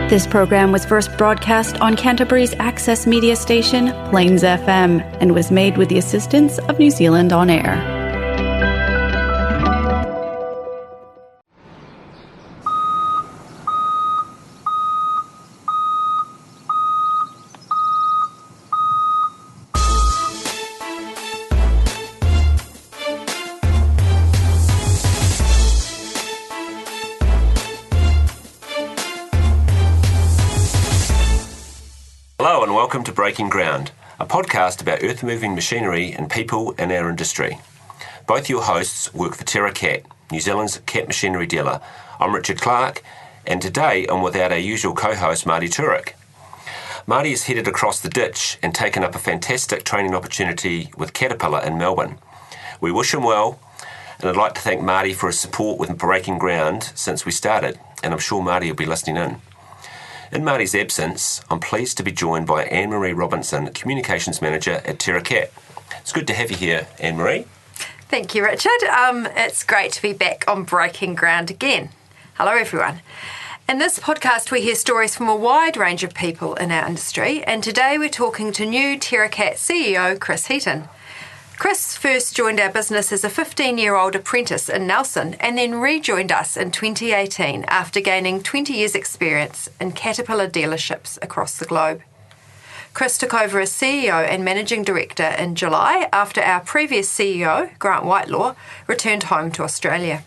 This program was first broadcast on Canterbury's access media station, Plains FM, and was made with the assistance of New Zealand On Air. Hello and welcome to Breaking Ground, a podcast about earth-moving machinery and people in our industry. Both your hosts work for Terra, New Zealand's cat machinery dealer. I'm Richard Clark, and today I'm without our usual co-host Marty Turek. Marty has headed across the ditch and taken up a fantastic training opportunity with Caterpillar in Melbourne. We wish him well, and I'd like to thank Marty for his support with Breaking Ground since we started, and I'm sure Marty will be listening in. In Marty's absence, I'm pleased to be joined by Anne-Marie Robinson, Communications Manager at Terra. It's good to have you here, Anne-Marie. Thank you, Richard. It's great to be back on Breaking Ground again. Hello, everyone. In this podcast, we hear stories from a wide range of people in our industry, and today we're talking to new Terra CEO, Chris Heaton. Chris first joined our business as a 15-year-old apprentice in Nelson and then rejoined us in 2018 after gaining 20 years' experience in Caterpillar dealerships across the globe. Chris took over as CEO and Managing Director in July after our previous CEO, Grant Whitelaw, returned home to Australia.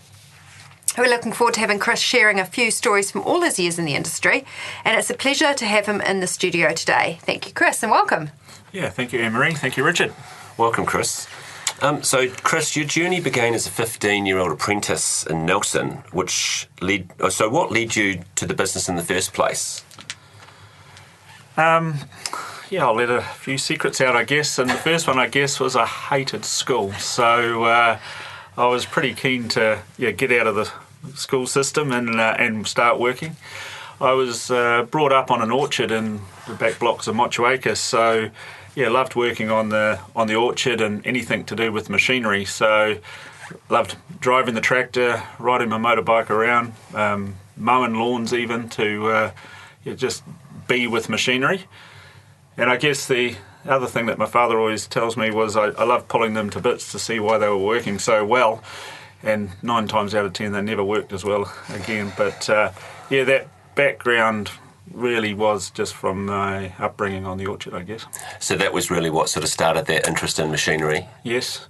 We're looking forward to having Chris sharing a few stories from all his years in the industry, and it's a pleasure to have him in the studio today. Thank you, Chris, and welcome. Yeah, thank you, Anne-Marie. Thank you, Richard. Welcome, Chris. So, Chris, your journey began as a 15-year-old apprentice in Nelson, what led you to the business in the first place? I'll let a few secrets out, I guess. And the first one, I guess, was I hated school. So I was pretty keen to get out of the school system and start working. I was brought up on an orchard in the back blocks of Motueka, so loved working on the orchard and anything to do with machinery. So loved driving the tractor, riding my motorbike around, mowing lawns even to just be with machinery. And I guess the other thing that my father always tells me was I loved pulling them to bits to see why they were working so well. And 9 times out of 10 they never worked as well again. But that background really was just from my upbringing on the orchard, I guess. So that was really what sort of started that interest in machinery? Yes.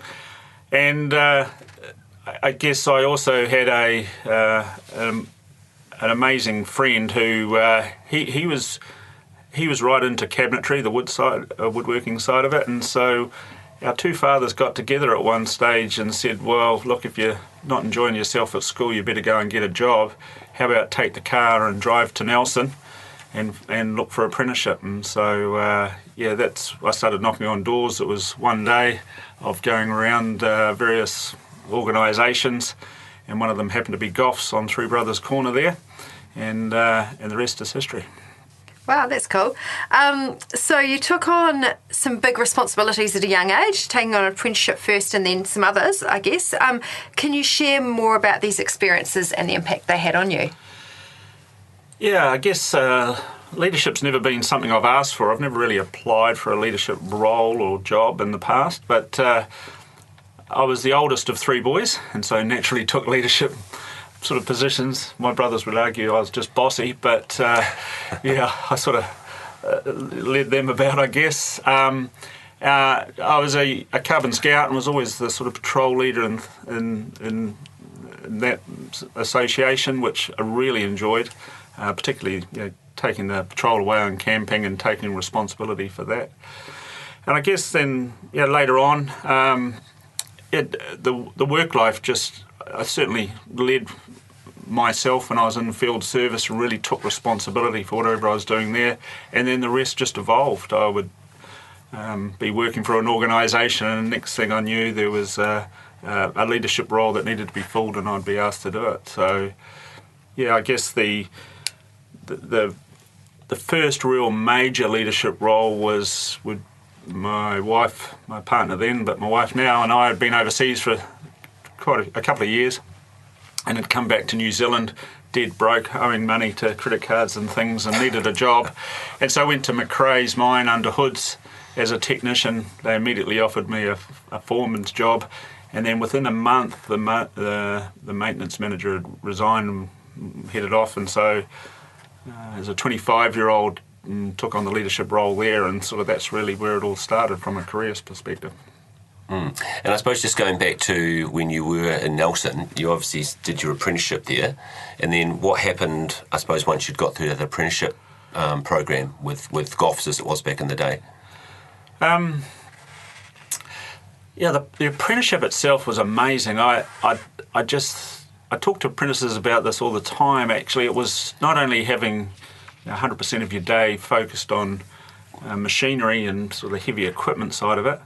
And I guess I also had an amazing friend who he was right into cabinetry, the woodworking side of it, and so our two fathers got together at one stage and said, well, look, if you're not enjoying yourself at school, you better go and get a job. How about take the car and drive to Nelson and look for apprenticeship? And so, I started knocking on doors. It was one day of going around various organisations, and one of them happened to be Goff's on Three Brothers Corner there, and the rest is history. Wow, that's cool. So you took on some big responsibilities at a young age, taking on an apprenticeship first and then some others, I guess. Can you share more about these experiences and the impact they had on you? Yeah, I guess leadership's never been something I've asked for. I've never really applied for a leadership role or job in the past, but I was the oldest of 3 boys, and so naturally took leadership sort of positions. My brothers would argue I was just bossy, but I sort of led them about, I guess. I was a carbon scout and was always the sort of patrol leader in that association, which I really enjoyed, particularly taking the patrol away and camping and taking responsibility for that. And I guess then later on, the work life I certainly led myself when I was in field service and really took responsibility for whatever I was doing there, and then the rest just evolved. I would be working for an organisation, and the next thing I knew there was a leadership role that needed to be filled, and I'd be asked to do it. So I guess the first real major leadership role was with my wife, my partner then, but my wife now, and I had been overseas for quite a couple of years and had come back to New Zealand dead broke, owing money to credit cards and things, and needed a job. And so I went to McRae's mine under Hoods as a technician. They immediately offered me a foreman's job. And then within a month, the maintenance manager had resigned and headed off. And so as a 25-year-old, took on the leadership role there, and sort of that's really where it all started from a careers perspective. And I suppose just going back to when you were in Nelson, you obviously did your apprenticeship there. And then what happened, I suppose, once you'd got through that apprenticeship program with GOFs as it was back in the day? The apprenticeship itself was amazing. I talk to apprentices about this all the time. Actually, it was not only having 100% of your day focused on machinery and sort of the heavy equipment side of it.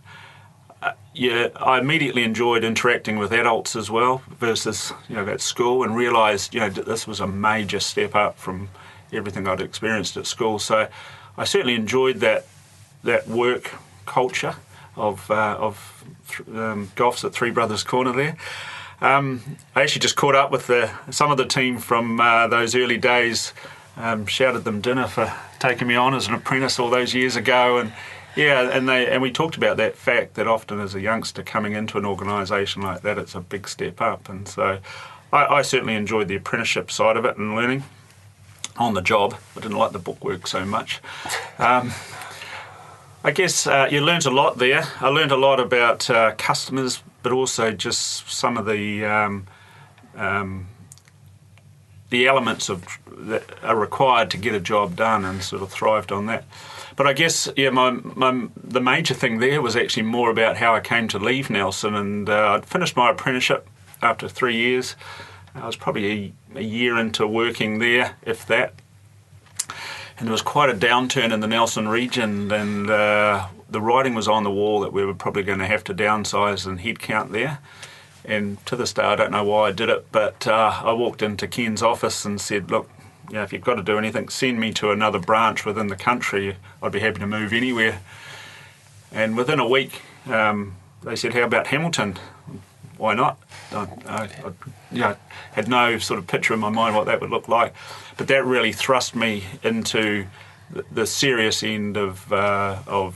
I immediately enjoyed interacting with adults as well versus at school, and realised that this was a major step up from everything I'd experienced at school. So I certainly enjoyed that work culture of GOFs at Three Brothers Corner there. I actually just caught up with some of the team from those early days. Shouted them dinner for taking me on as an apprentice all those years ago, and we talked about that fact that often as a youngster coming into an organisation like that, it's a big step up. And so I certainly enjoyed the apprenticeship side of it and learning on the job. I didn't like the bookwork so much. I guess you learnt a lot there. I learnt a lot about customers, but also just some of the elements that are required to get a job done, and sort of thrived on that. But I guess, the major thing there was actually more about how I came to leave Nelson. And I'd finished my apprenticeship after 3 years. I was probably a year into working there, if that. And there was quite a downturn in the Nelson region, and the writing was on the wall that we were probably going to have to downsize in headcount there. And to this day, I don't know why I did it, but I walked into Ken's office and said, look, if you've got to do anything, send me to another branch within the country. I'd be happy to move anywhere. And within a week, they said, how about Hamilton? Why not? I had no sort of picture in my mind what that would look like. But that really thrust me into the serious end of the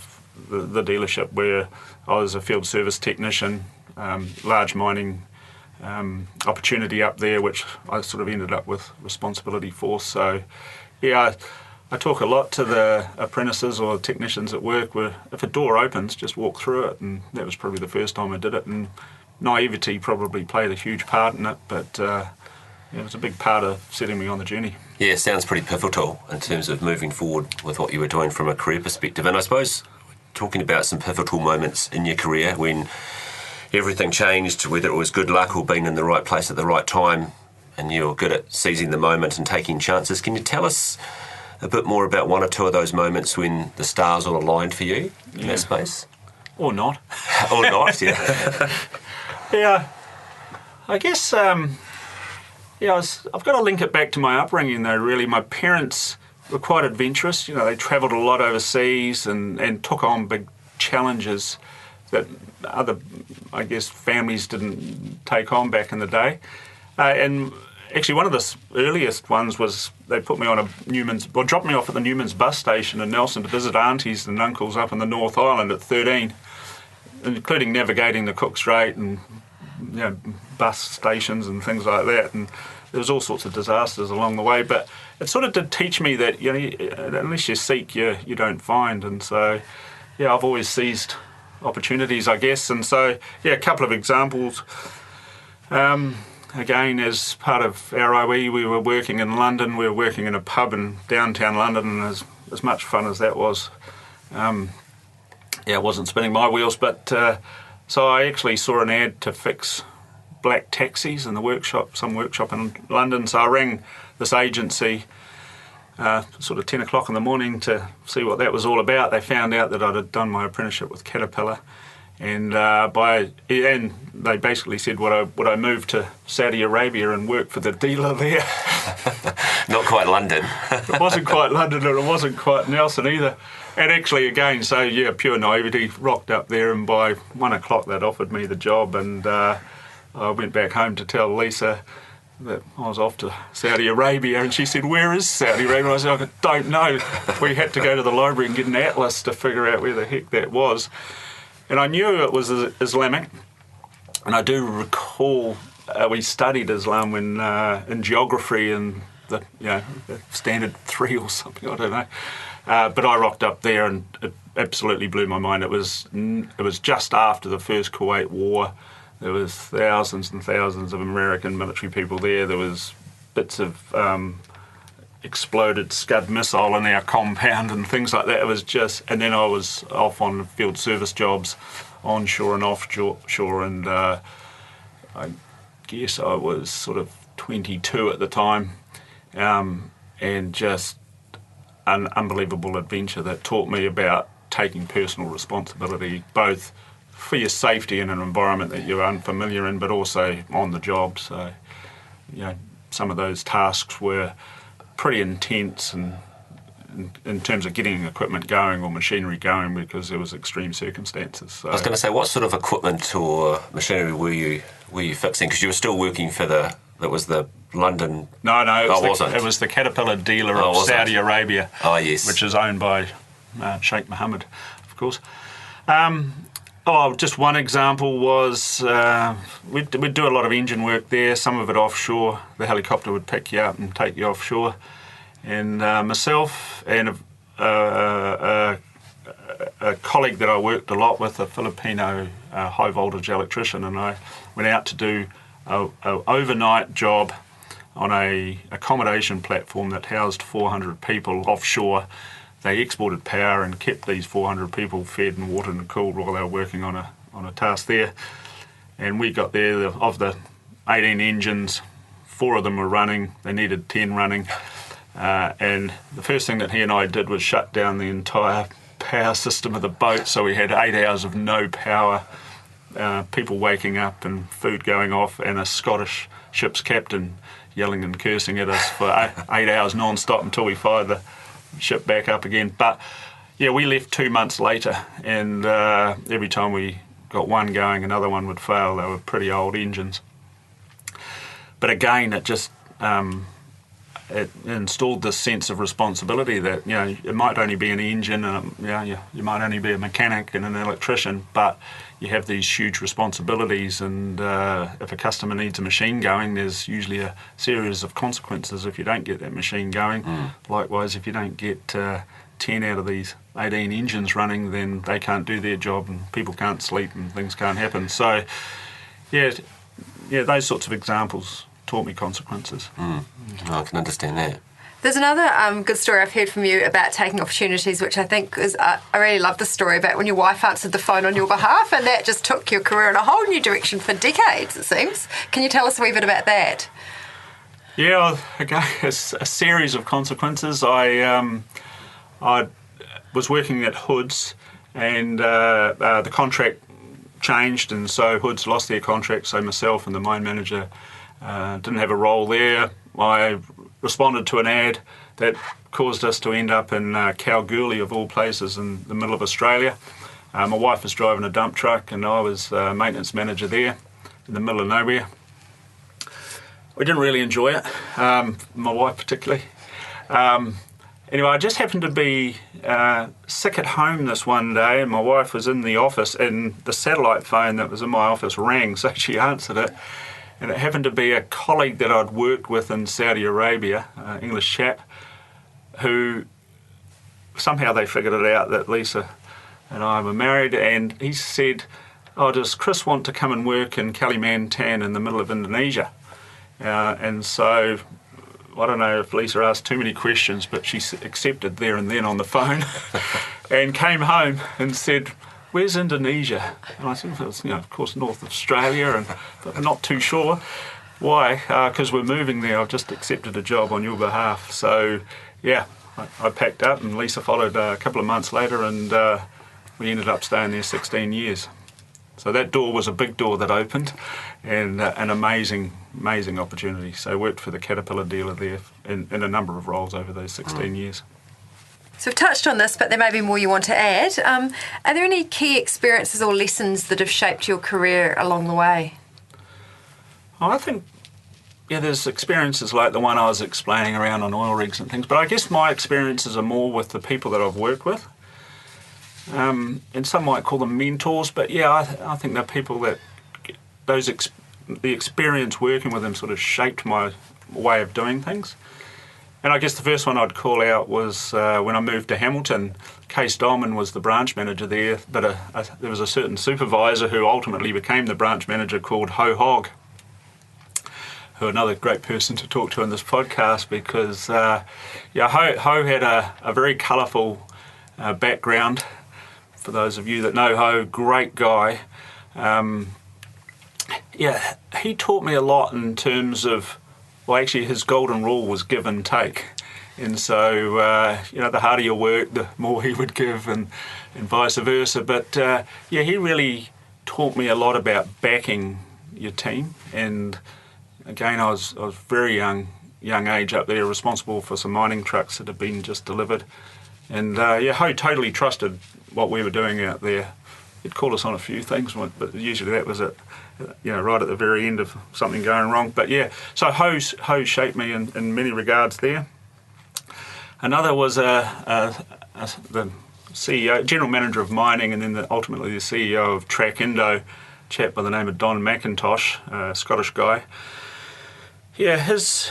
dealership, where I was a field service technician, large mining opportunity up there, which I sort of ended up with responsibility for. So, I talk a lot to the apprentices or technicians at work, where if a door opens, just walk through it. And that was probably the first time I did it. And naivety probably played a huge part in it, but it was a big part of setting me on the journey. Yeah, sounds pretty pivotal in terms of moving forward with what you were doing from a career perspective. And I suppose talking about some pivotal moments in your career when everything changed, whether it was good luck or being in the right place at the right time, and you were good at seizing the moment and taking chances. Can you tell us a bit more about one or two of those moments when the stars all aligned for you in that space? Or not. Or not, yeah. I guess, I've got to link it back to my upbringing though, really. My parents were quite adventurous. They travelled a lot overseas and took on big challenges that other, I guess, families didn't take on back in the day. And actually one of the earliest ones was they put me on dropped me off at the Newman's bus station in Nelson to visit aunties and uncles up in the North Island at 13, including navigating the Cook Strait and bus stations and things like that. And there was all sorts of disasters along the way, but it sort of did teach me that unless you seek, you don't find. And so I've always seized opportunities, I guess. And so a couple of examples. Again, as part of our OE, we were working in London. We were working in a pub in downtown London, and as much fun as that was, it wasn't spinning my wheels. But so I actually saw an ad to fix black taxis in some workshop in London. So I rang this agency sort of 10 o'clock in the morning to see what that was all about. They found out that I'd done my apprenticeship with Caterpillar, and they basically said, would I move to Saudi Arabia and work for the dealer there? Not quite London. It wasn't quite London, and it wasn't quite Nelson either. And actually, again, pure naivety, rocked up there, and by 1 o'clock they'd offered me the job, and I went back home to tell Lisa that I was off to Saudi Arabia, and she said, "Where is Saudi Arabia?" And I said, "I don't know." We had to go to the library and get an atlas to figure out where the heck that was. And I knew it was Islamic, and I do recall we studied Islam when in geography and the standard 3 or something, I don't know. But I rocked up there, and it absolutely blew my mind. It was just after the first Kuwait War. There was thousands and thousands of American military people there. There was bits of exploded Scud missile in our compound and things like that. It was just, and then I was off on field service jobs, onshore and offshore, and I guess I was sort of 22 at the time, and just an unbelievable adventure that taught me about taking personal responsibility, both for your safety in an environment that you're unfamiliar in, but also on the job. So, some of those tasks were pretty intense, and in terms of getting equipment going or machinery going, because there was extreme circumstances. So, I was going to say, what sort of equipment or machinery were you fixing? Because you were still working for that was the London... No, it was the Caterpillar dealer of Saudi Arabia. Oh, yes. Which is owned by Sheikh Mohammed, of course. Just one example was we'd do a lot of engine work there, some of it offshore. The helicopter would pick you up and take you offshore. And myself and a colleague that I worked a lot with, a Filipino high voltage electrician, and I went out to do an overnight job on a accommodation platform that housed 400 people offshore. They exported power and kept these 400 people fed and watered and cooled while they were working on a task there. And we got there, of the 18 engines, 4 of them were running. They needed 10 running. And the first thing that he and I did was shut down the entire power system of the boat, so we had 8 hours of no power, people waking up and food going off, and a Scottish ship's captain yelling and cursing at us for 8 hours non-stop until we fired the ship back up again. But yeah, we left 2 months later, and every time we got one going, another one would fail. They were pretty old engines. But again, it just it installed this sense of responsibility that it might only be an engine, and you might only be a mechanic and an electrician, but you have these huge responsibilities, and if a customer needs a machine going, there's usually a series of consequences if you don't get that machine going. Likewise, if you don't get 10 out of these 18 engines running, then they can't do their job, and people can't sleep, and things can't happen. So yeah, those sorts of examples taught me consequences. I can understand that. There's another good story I've heard from you about taking opportunities, which I think is, I really love the story about when your wife answered the phone on your behalf, and that just took your career in a whole new direction for decades, it seems. Can you tell us a wee bit about that? Yeah, again, it's a series of consequences. I was working at Hoods, and the contract changed, and so Hoods lost their contract, so myself and the mine manager didn't have a role there. I responded to an ad that caused us to end up in Kalgoorlie, of all places, in the middle of Australia. My wife was driving a dump truck, and I was maintenance manager there in the middle of nowhere. We didn't really enjoy it, my wife particularly. Anyway, I just happened to be sick at home this one day, and my wife was in the office, and the satellite phone that was in my office rang, so she answered it. And it happened to be a colleague that I'd worked with in Saudi Arabia, an English chap, who somehow they figured it out that Lisa and I were married, and he said, does Chris want to come and work in Kalimantan in the middle of Indonesia? And so, I don't know if Lisa asked too many questions, but she accepted there and then on the phone and came home and said, "Where's Indonesia?" And I said, well, it's, of course, North Australia, but I'm not too sure. Why? Because we're moving there. I've just accepted a job on your behalf. So, yeah, I packed up, and Lisa followed a couple of months later, and we ended up staying there 16 years. So that door was a big door that opened, and an amazing opportunity. So I worked for the Caterpillar dealer there in a number of roles over those 16 years. So we've touched on this, but there may be more you want to add. Are there any key experiences or lessons that have shaped your career along the way? I think there's experiences like the one I was explaining around on oil rigs and things, but I guess my experiences are more with the people that I've worked with. And some might call them mentors, but I think they're people that the experience working with them sort of shaped my way of doing things. And I guess the first one I'd call out was when I moved to Hamilton. Case Dolman was the branch manager there, but there was a certain supervisor who ultimately became the branch manager called Ho Hogg, who another great person to talk to in this podcast, because Ho had a very colourful background. For those of you that know Ho, great guy. He taught me a lot in terms of, well, actually his golden rule was give and take. And so, the harder your work, the more he would give, and vice versa. But, he really taught me a lot about backing your team. And again, I was very young age up there, responsible for some mining trucks that had been just delivered. And, Ho totally trusted what we were doing out there. He'd call us on a few things, but usually that was it. Right at the very end of something going wrong. But so Ho shaped me in many regards there. Another was the CEO, general manager of mining, and then ultimately the CEO of Track Indo, a chap by the name of Don McIntosh, a Scottish guy. Yeah, his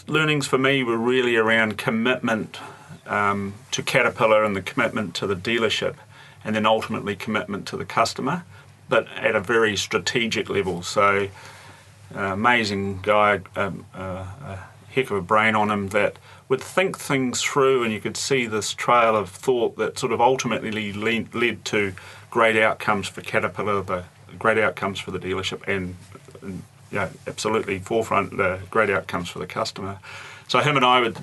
learnings for me were really around commitment to Caterpillar and the commitment to the dealership, and then ultimately commitment to the customer, but at a very strategic level. So, amazing guy, a heck of a brain on him that would think things through, and you could see this trail of thought that sort of ultimately led to great outcomes for Caterpillar, the great outcomes for the dealership, and absolutely forefront the great outcomes for the customer. So him and I would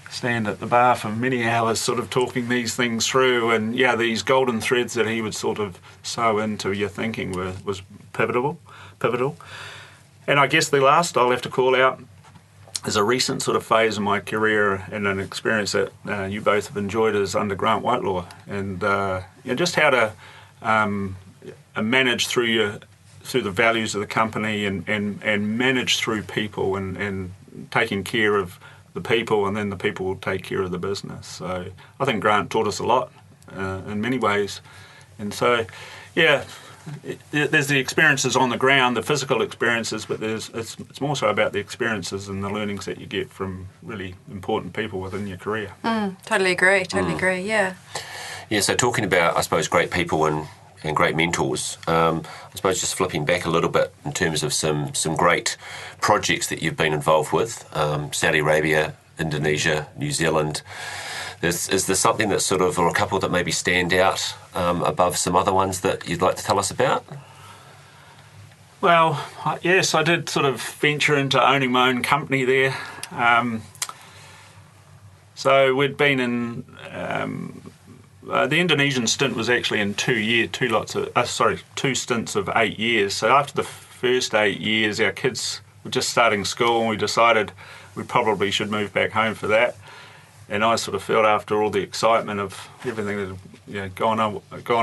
stand at the bar for many hours sort of talking these things through, and these golden threads that he would sort of sew into your thinking was pivotal. And I guess the last I'll have to call out is a recent sort of phase in my career and an experience that you both have enjoyed is under Grant Whitelaw, and just how to manage through the values of the company and manage through people and taking care of the people, and then the people will take care of the business. So I think Grant taught us a lot in many ways. And so, there's the experiences on the ground, the physical experiences, but it's more so about the experiences and the learnings that you get from really important people within your career. Totally agree, yeah. Yeah, so talking about, I suppose, great people and great mentors, I suppose just flipping back a little bit in terms of some great projects that you've been involved with, Saudi Arabia, Indonesia, New Zealand. Is there something that sort of, or a couple that maybe stand out above some other ones that you'd like to tell us about? Well, yes, I did sort of venture into owning my own company there. So we'd been in... the Indonesian stint was actually in 2 stints of 8 years. So after the first 8 years, our kids were just starting school, and we decided we probably should move back home for that. And I sort of felt after all the excitement of everything that had gone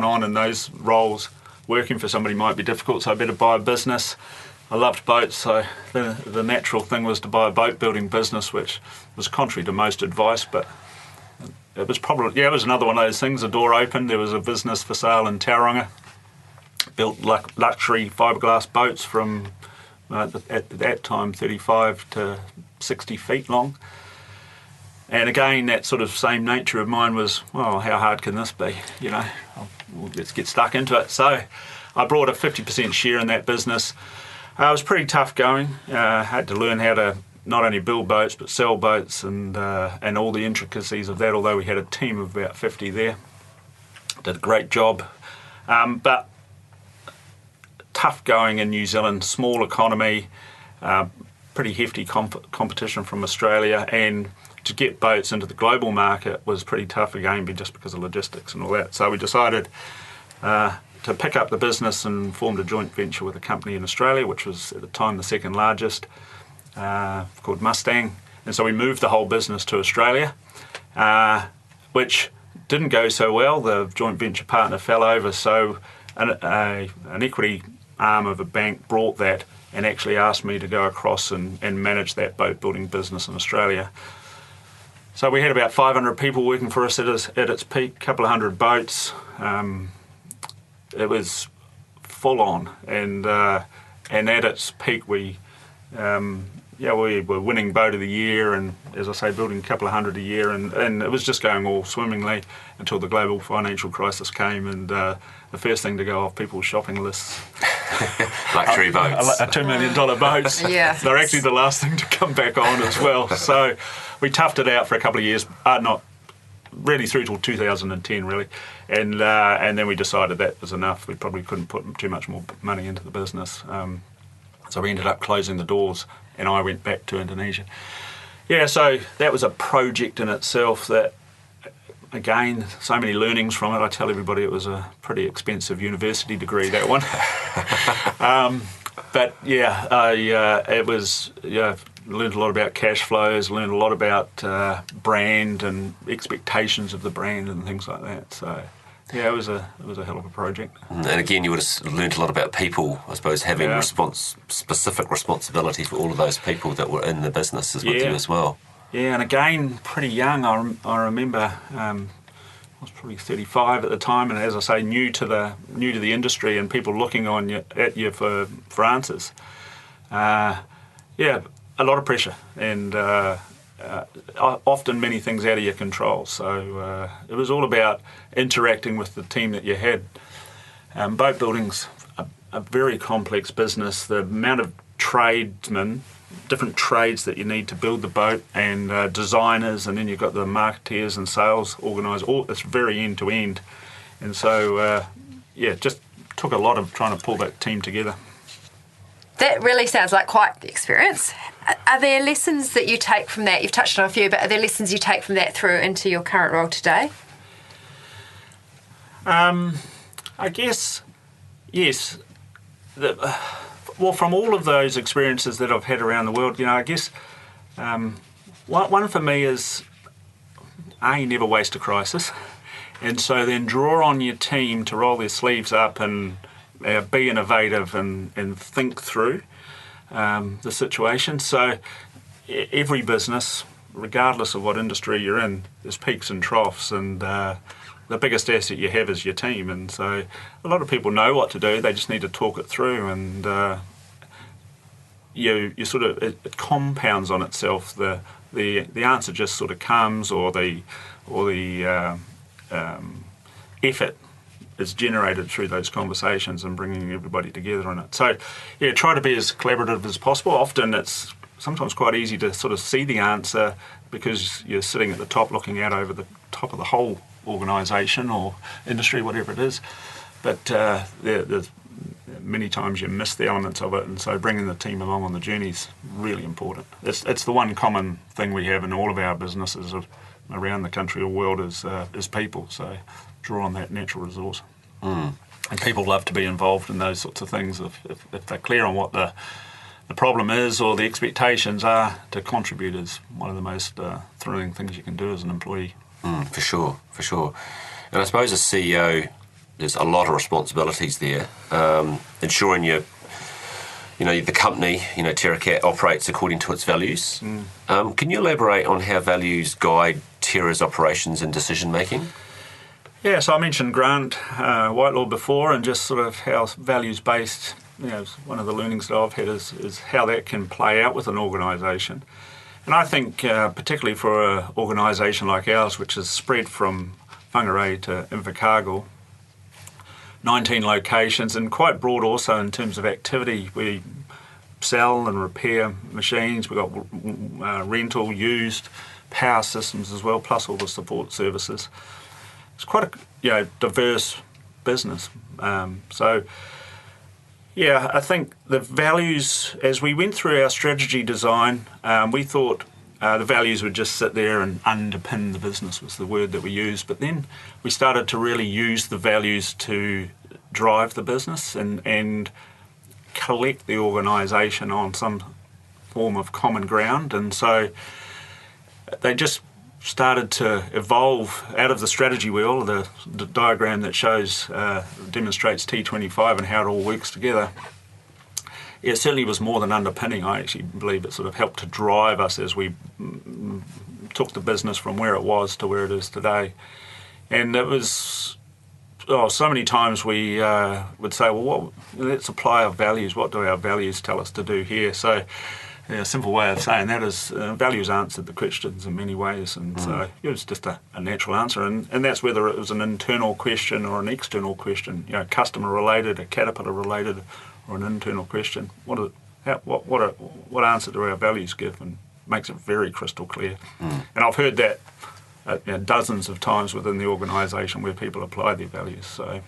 on in those roles, working for somebody might be difficult, so I better buy a business. I loved boats, so the natural thing was to buy a boat building business, which was contrary to most advice, but it was probably, it was another one of those things. The door opened, there was a business for sale in Tauranga, built luxury fiberglass boats from, at that time, 35 to 60 feet long. And again, that sort of same nature of mine was, well, how hard can this be? Let's get stuck into it. So I brought a 50% share in that business. It was pretty tough going. I had to learn how to not only build boats, but sell boats and all the intricacies of that, although we had a team of about 50 there. Did a great job. But tough going in New Zealand, small economy, pretty hefty competition from Australia, and to get boats into the global market was pretty tough again, just because of logistics and all that. So we decided to pick up the business and formed a joint venture with a company in Australia, which was at the time the second largest, called Mustang. And so we moved the whole business to Australia, which didn't go so well. The joint venture partner fell over, so an equity arm of a bank brought that and actually asked me to go across and manage that boat building business in Australia. So we had about 500 people working for us at its peak, a couple of hundred boats. It was full on, and at its peak we were winning boat of the year, and as I say, building a couple of hundred a year, and it was just going all swimmingly until the global financial crisis came, and the first thing to go off people's shopping lists. Luxury boats. $2 million boats. Yeah. They're actually the last thing to come back on as well. So we toughed it out for a couple of years, not really through till 2010 really, and then we decided that was enough. We probably couldn't put too much more money into the business. So we ended up closing the doors, and I went back to Indonesia. Yeah, so that was a project in itself that, again, so many learnings from it. I tell everybody it was a pretty expensive university degree, that one. But yeah, it was, learned a lot about cash flows, learned a lot about brand and expectations of the brand and things like that. So yeah, it was a hell of a project. And again, you would have learned a lot about people, I suppose, having specific responsibility for all of those people that were in the businesses with you as well. Yeah, and again, pretty young. I remember I was probably 35 at the time, and as I say, new to the industry, and people looking at you for answers. A lot of pressure, and often many things out of your control. So it was all about interacting with the team that you had. Boat building's a very complex business. The amount of tradesmen, different trades that you need to build the boat, and designers, and then you've got the marketeers and sales organisers. It's very end to end, and so just took a lot of trying to pull that team together. That really sounds like quite the experience. Are there lessons that you take from that? You've touched on a few, but are there lessons you take from that through into your current role today? I guess, yes. From all of those experiences that I've had around the world, I guess one for me is, you never waste a crisis. And so then draw on your team to roll their sleeves up and be innovative and think through the situation. So every business, regardless of what industry you're in, there's peaks and troughs, and the biggest asset you have is your team. And so a lot of people know what to do, they just need to talk it through, and you sort of, it compounds on itself. The answer just sort of comes, or the effort is generated through those conversations and bringing everybody together on it. So, try to be as collaborative as possible. Often it's sometimes quite easy to sort of see the answer because you're sitting at the top looking out over the top of the whole organisation or industry, whatever it is. But there's many times you miss the elements of it, and so bringing the team along on the journey is really important. It's the one common thing we have in all of our businesses around the country or world is people. So draw on that natural resource. And people love to be involved in those sorts of things if they're clear on what the problem is or the expectations are. To contribute is one of the most thrilling things you can do as an employee. For sure. And I suppose as CEO, there's a lot of responsibilities there, ensuring the company, Terra Cat operates according to its values. Can you elaborate on how values guide Terra's operations and decision making? Yeah, so I mentioned Grant Whitelaw before, and just sort of how values-based, one of the learnings that I've had is how that can play out with an organisation. And I think particularly for an organisation like ours, which is spread from Whangarei to Invercargill, 19 locations, and quite broad also in terms of activity. We sell and repair machines, we've got rental, used, power systems as well, plus all the support services. It's quite a diverse business. I think the values, as we went through our strategy design, we thought the values would just sit there and underpin the business was the word that we used. But then we started to really use the values to drive the business and collect the organisation on some form of common ground. And so they just started to evolve out of the strategy wheel, the diagram that shows demonstrates T25 and how it all works together. it certainly was more than underpinning. I actually believe it sort of helped to drive us as we took the business from where it was to where it is today. And it was, so many times we would say, well, let's apply our values. What do our values tell us to do here? So a simple way of saying that is values answered the questions in many ways. And so it was just a natural answer. And that's whether it was an internal question or an external question, customer related, a Caterpillar related, or an internal question. What answer do our values give? And makes it very crystal clear. And I've heard that dozens of times within the organisation where people apply their values. So,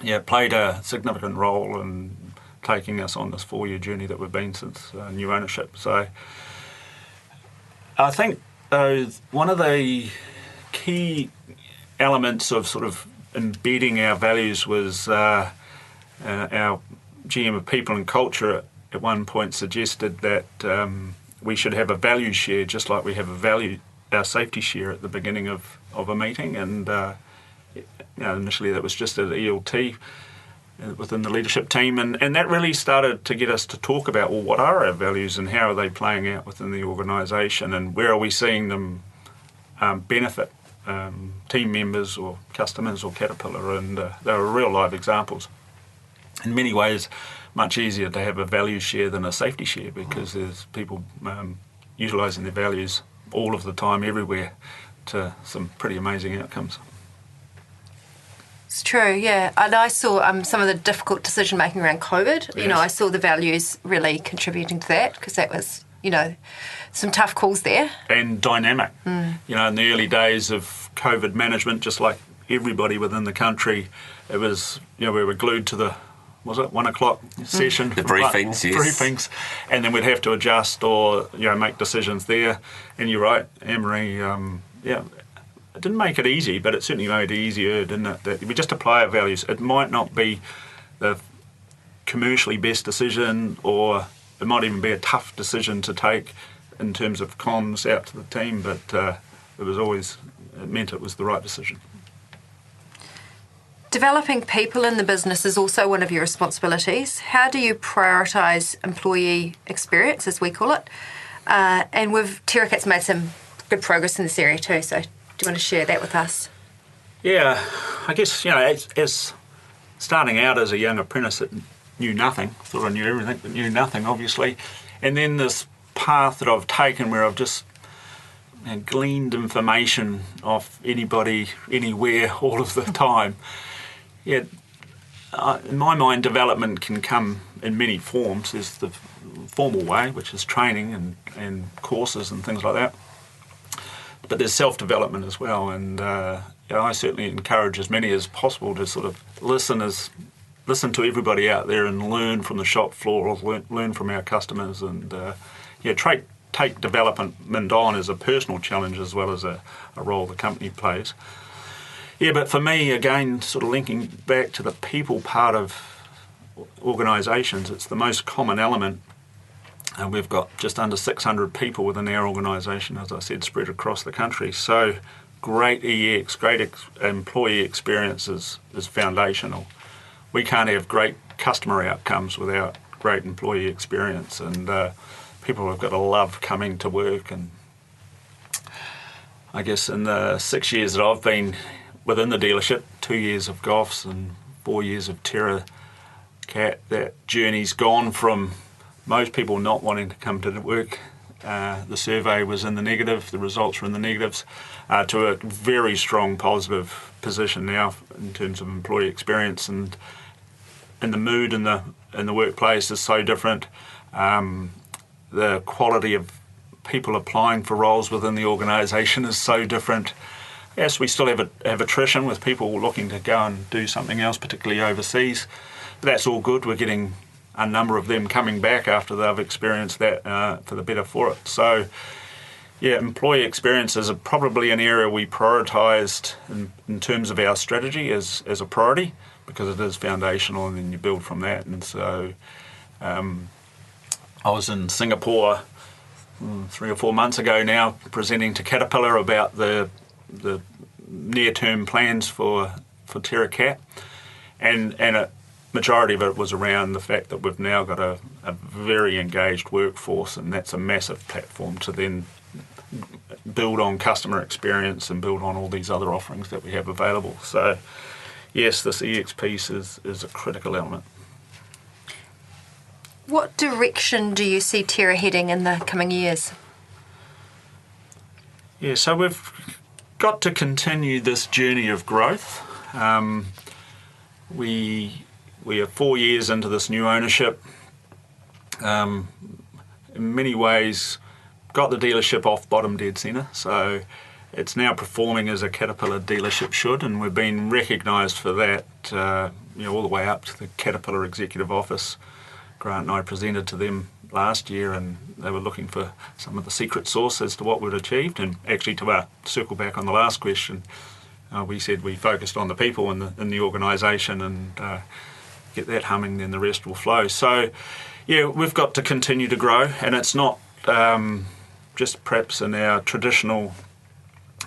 it played a significant role in taking us on this 4-year journey that we've been since new ownership. So, I think one of the key elements of sort of embedding our values was our GM of People and Culture at one point suggested that we should have a value share just like we have our safety share at the beginning of a meeting. And initially that was just at ELT within the leadership team, and that really started to get us to talk about, well, what are our values and how are they playing out within the organisation, and where are we seeing them benefit team members or customers or Caterpillar. And they were real live examples. In many ways, much easier to have a value share than a safety share, because there's people utilising their values all of the time, everywhere, to some pretty amazing outcomes. It's true, yeah. And I saw some of the difficult decision making around COVID. Yes. I saw the values really contributing to that, because that was, some tough calls there. And dynamic. In the early days of COVID management, just like everybody within the country, it was, we were glued to the 1 o'clock session? The briefings, yes. Briefings. And then we'd have to adjust or, make decisions there. And you're right, Anne-Marie, it didn't make it easy, but it certainly made it easier, didn't it? That we just apply our values. It might not be the commercially best decision, or it might even be a tough decision to take in terms of comms out to the team, but it meant it was the right decision. Developing people in the business is also one of your responsibilities. How do you prioritise employee experience, as we call it? And Terra Cat's made some good progress in this area too, so do you want to share that with us? Yeah, I guess, as starting out as a young apprentice that knew nothing, thought I knew everything, but knew nothing, obviously. And then this path that I've taken where I've just gleaned information off anybody, anywhere, all of the time. In my mind, development can come in many forms. There's the formal way, which is training and courses and things like that. But there's self-development as well, and I certainly encourage as many as possible to sort of listen to everybody out there and learn from the shop floor, or learn from our customers, and take development on as a personal challenge as well as a role the company plays. Yeah, but for me, again, sort of linking back to the people part of organisations, it's the most common element. And we've got just under 600 people within our organisation, as I said, spread across the country. So great EX, great employee experience is foundational. We can't have great customer outcomes without great employee experience. And people have got to love coming to work. And I guess in the 6 years that I've been within the dealership, 2 years of Goffs and 4 years of Terra Cat, that journey's gone from most people not wanting to come to work. The survey was in the negative, the results were in the negatives, to a very strong positive position now in terms of employee experience, and the mood in the workplace is so different. The quality of people applying for roles within the organisation is so different. Yes, we still have attrition with people looking to go and do something else, particularly overseas. But that's all good. We're getting a number of them coming back after they've experienced that for the better for it. So, employee experiences are probably an area we prioritised in terms of our strategy as a priority, because it is foundational, and then you build from that. And so I was in Singapore 3 or 4 months ago now, presenting to Caterpillar about the near-term plans for Terra Cat, and majority of it was around the fact that we've now got a very engaged workforce, and that's a massive platform to then build on customer experience and build on all these other offerings that we have available. So yes, this EX piece is a critical element. What direction do you see Terra heading in the coming years? Yeah, so we've got to continue this journey of growth. We are 4 years into this new ownership. In many ways, got the dealership off bottom dead centre, so it's now performing as a Caterpillar dealership should, and we've been recognised for that all the way up to the Caterpillar Executive Office. Grant and I presented to them last year, and they were looking for some of the secret sauce as to what we'd achieved. And actually, to circle back on the last question, we said we focused on the people in the organisation and get that humming, then the rest will flow. So yeah, we've got to continue to grow, and it's not just perhaps in our traditional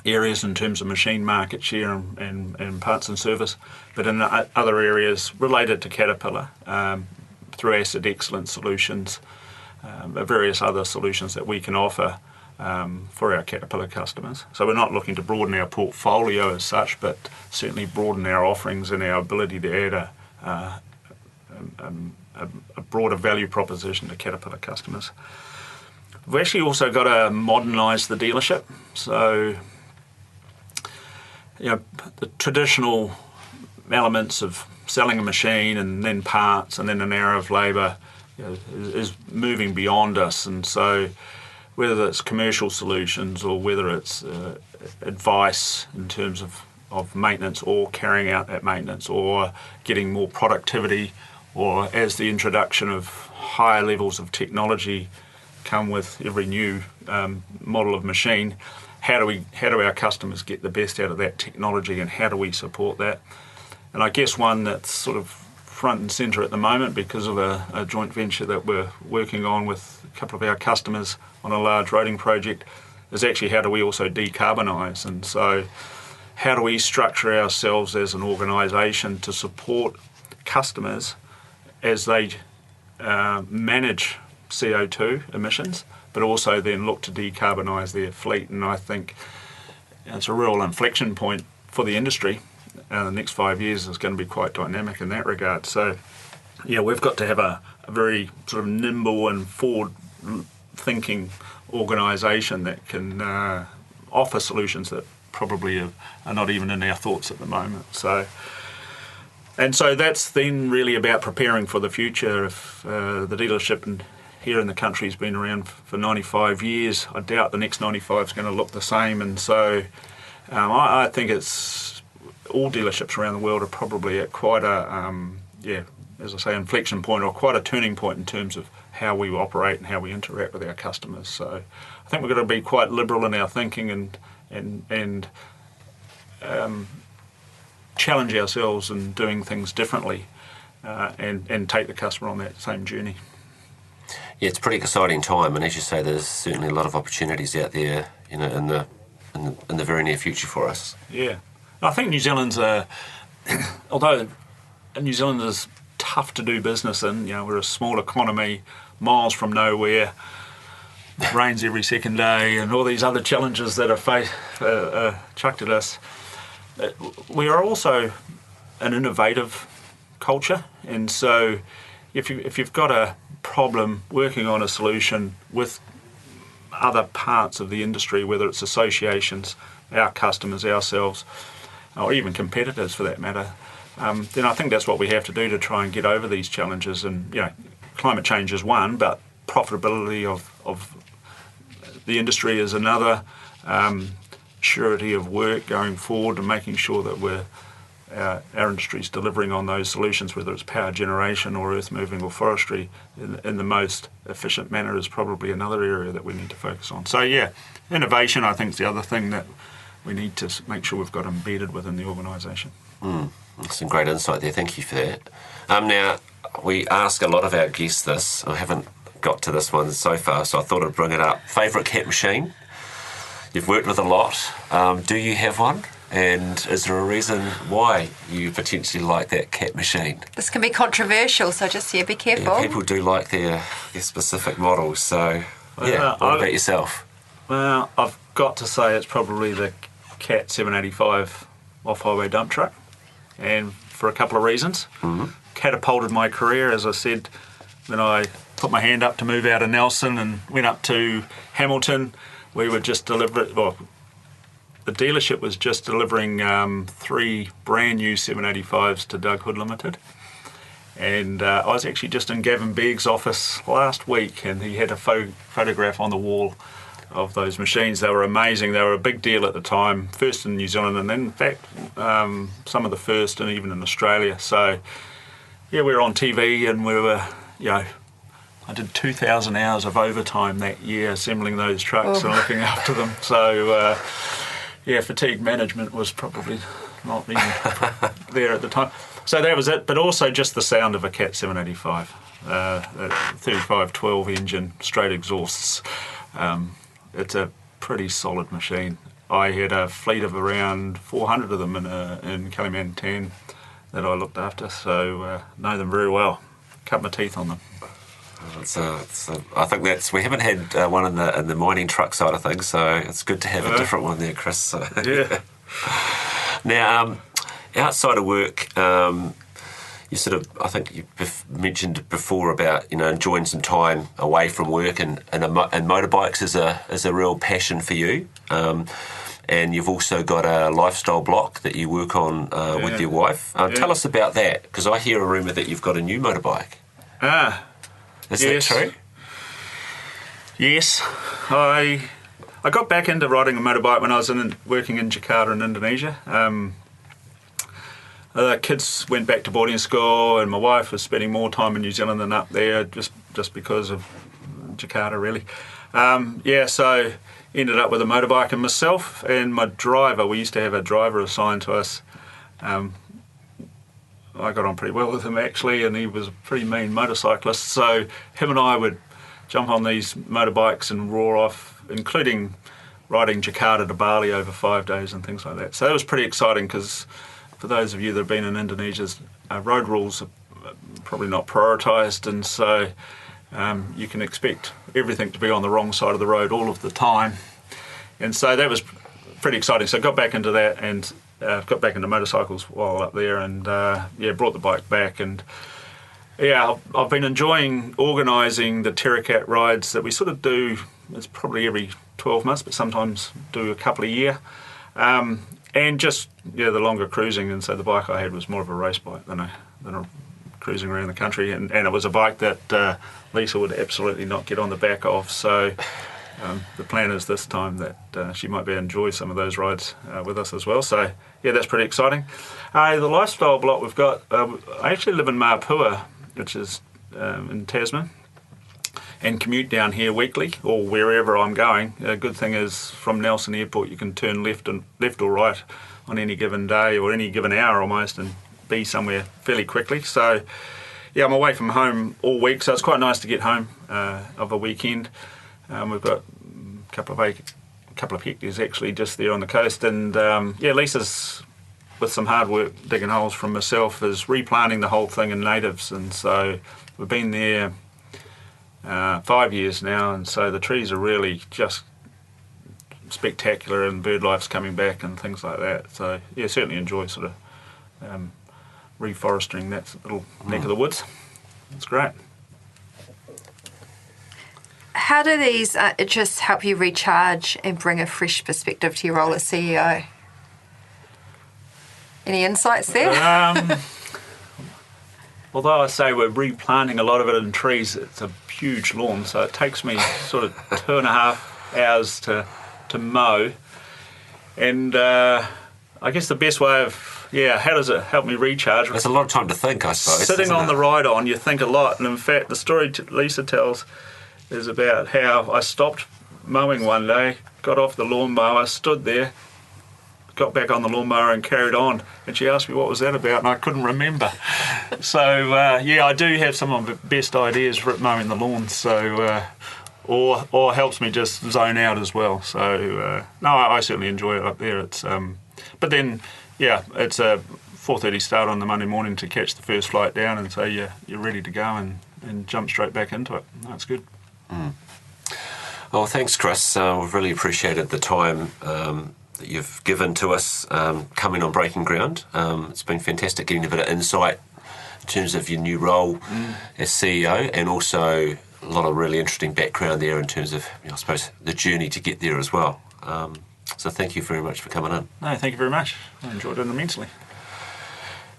areas in terms of machine market share and parts and service, but in other areas related to Caterpillar, through asset excellence solutions, various other solutions that we can offer for our Caterpillar customers. So we're not looking to broaden our portfolio as such, but certainly broaden our offerings and our ability to add a broader value proposition to Caterpillar customers. We've actually also got to modernise the dealership. So, the traditional elements of selling a machine and then parts and then an hour of labour is moving beyond us. And so whether it's commercial solutions or whether it's advice in terms of maintenance or carrying out that maintenance or getting more productivity, or as the introduction of higher levels of technology come with every new model of machine, how do our customers get the best out of that technology, and how do we support that? And I guess one that's sort of front and centre at the moment, because of a joint venture that we're working on with a couple of our customers on a large roading project, is actually how do we also decarbonise. And so how do we structure ourselves as an organisation to support customers as they manage CO2 emissions, but also then look to decarbonise their fleet. And I think it's a real inflection point for the industry. The next 5 years is going to be quite dynamic in that regard. So, yeah, we've got to have a very sort of nimble and forward-thinking organisation that can offer solutions that probably are not even in our thoughts at the moment. So that's then really about preparing for the future. If the dealership here in the country has been around for 95 years, I doubt the next 95 is going to look the same. And so I think it's all dealerships around the world are probably at quite a, as I say, inflection point, or quite a turning point in terms of how we operate and how we interact with our customers. So I think we've got to be quite liberal in our thinking and challenge ourselves in doing things differently and take the customer on that same journey. Yeah, it's a pretty exciting time, and as you say, there's certainly a lot of opportunities out there, in the very near future for us. Yeah, I think New Zealand's although New Zealand is tough to do business in. We're a small economy, miles from nowhere. It rains every second day, and all these other challenges that are chucked at us. We are also an innovative culture, and so if you've got a problem working on a solution with other parts of the industry, whether it's associations, our customers, ourselves, or even competitors for that matter, then I think that's what we have to do to try and get over these challenges. And climate change is one, but profitability of the industry is another. Surety of work going forward and making sure that our industry is delivering on those solutions, whether it's power generation or earth moving or forestry, in the most efficient manner, is probably another area that we need to focus on. So yeah, innovation I think is the other thing that we need to make sure we've got embedded within the organisation. Some great insight there, thank you for that. Now, we ask a lot of our guests this. I haven't got to this one so far, so I thought I'd bring it up. Favourite Cat machine? You've worked with a lot. Do you have one? And is there a reason why you potentially like that cat machine? This can be controversial, so just be careful. Yeah, people do like their specific models, so what about yourself? Well, I've got to say it's probably the Cat 785 off-highway dump truck, and for a couple of reasons. Mm-hmm. Catapulted my career, as I said, when I put my hand up to move out of Nelson and went up to Hamilton. We were just the dealership was just delivering 3 brand new 785s to Doug Hood Limited. And I was actually just in Gavin Begg's office last week, and he had a photograph on the wall of those machines. They were amazing. They were a big deal at the time, first in New Zealand, and in fact, some of the first, and even in Australia. So, we were on TV, and we were, I did 2,000 hours of overtime that year assembling those trucks and looking after them. So, fatigue management was probably not even there at the time. So that was it, but also just the sound of a Cat 785, 3512 engine, straight exhausts. It's a pretty solid machine. I had a fleet of around 400 of them in Kalimantan that I looked after, so know them very well. Cut my teeth on them. I think we haven't had one in the mining truck side of things, so it's good to have a different one there, Chris. So. Yeah. Now, outside of work, you I think you mentioned before about enjoying some time away from work, and motorbikes is a real passion for you. And you've also got a lifestyle block that you work on with your wife. Tell us about that, because I hear a rumour that you've got a new motorbike. Is that true? Yes. I got back into riding a motorbike when I was working in Jakarta in Indonesia. The kids went back to boarding school, and my wife was spending more time in New Zealand than up there, just because of Jakarta, really. So ended up with a motorbike, and myself and my driver, we used to have a driver assigned to us. I got on pretty well with him, actually, and he was a pretty mean motorcyclist. So him and I would jump on these motorbikes and roar off, including riding Jakarta to Bali over 5 days and things like that. So that was pretty exciting, because for those of you that have been in Indonesia, road rules are probably not prioritised, and so you can expect everything to be on the wrong side of the road all of the time. And so that was pretty exciting. So I got back into that, and got back into motorcycles while up there, and brought the bike back. And I've been enjoying organising the Terra rides that we sort of do. It's probably every 12 months, but sometimes do a couple a year. And just the longer cruising. And so the bike I had was more of a race bike than a cruising around the country, and it was a bike that Lisa would absolutely not get on the back of. So the plan is this time that she might be able to enjoy some of those rides with us as well. So that's pretty exciting. The lifestyle block we've got, I actually live in Mapua, which is in Tasman, and commute down here weekly or wherever I'm going. A good thing is from Nelson Airport you can turn left or right on any given day or any given hour almost, and be somewhere fairly quickly. So I'm away from home all week, so it's quite nice to get home of a weekend. We've got a couple of hectares actually just there on the coast, and Lisa's, with some hard work digging holes from myself, is replanting the whole thing in natives, and so we've been there 5 years now, and so the trees are really just spectacular, and bird life's coming back and things like that. So certainly enjoy sort of reforesting that little neck of the woods. It's great. How do these just help you recharge and bring a fresh perspective to your role as CEO? Any insights there? Although I say we're replanting a lot of it in trees, it's a huge lawn, so it takes me sort of 2.5 hours to mow. And I guess the best way of, how does it help me recharge? There's a lot of time to think, I suppose. Sitting on the ride-on, you think a lot. And in fact, the story Lisa tells is about how I stopped mowing one day, got off the lawnmower, stood there, got back on the lawnmower and carried on. And she asked me what was that about, and I couldn't remember. So, I do have some of the best ideas for mowing the lawn. So, or helps me just zone out as well. So I certainly enjoy it up there. It's but then it's a 4:30 start on the Monday morning to catch the first flight down, and so you're ready to go and jump straight back into it. That's good. Well, thanks, Chris. We've really appreciated the time that you've given to us coming on Breaking Ground. It's been fantastic getting a bit of insight in terms of your new role as CEO, and also a lot of really interesting background there in terms of, I suppose, the journey to get there as well. So thank you very much for coming on. No, thank you very much. I enjoyed it immensely.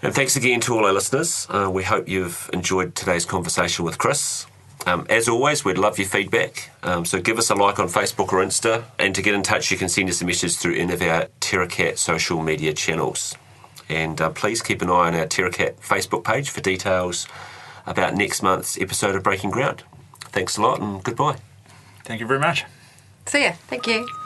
And thanks again to all our listeners. We hope you've enjoyed today's conversation with Chris. As always, we'd love your feedback. So give us a like on Facebook or Insta. And to get in touch, you can send us a message through any of our Terra social media channels. And please keep an eye on our Terra Facebook page for details about next month's episode of Breaking Ground. Thanks a lot and goodbye. Thank you very much. See ya. Thank you.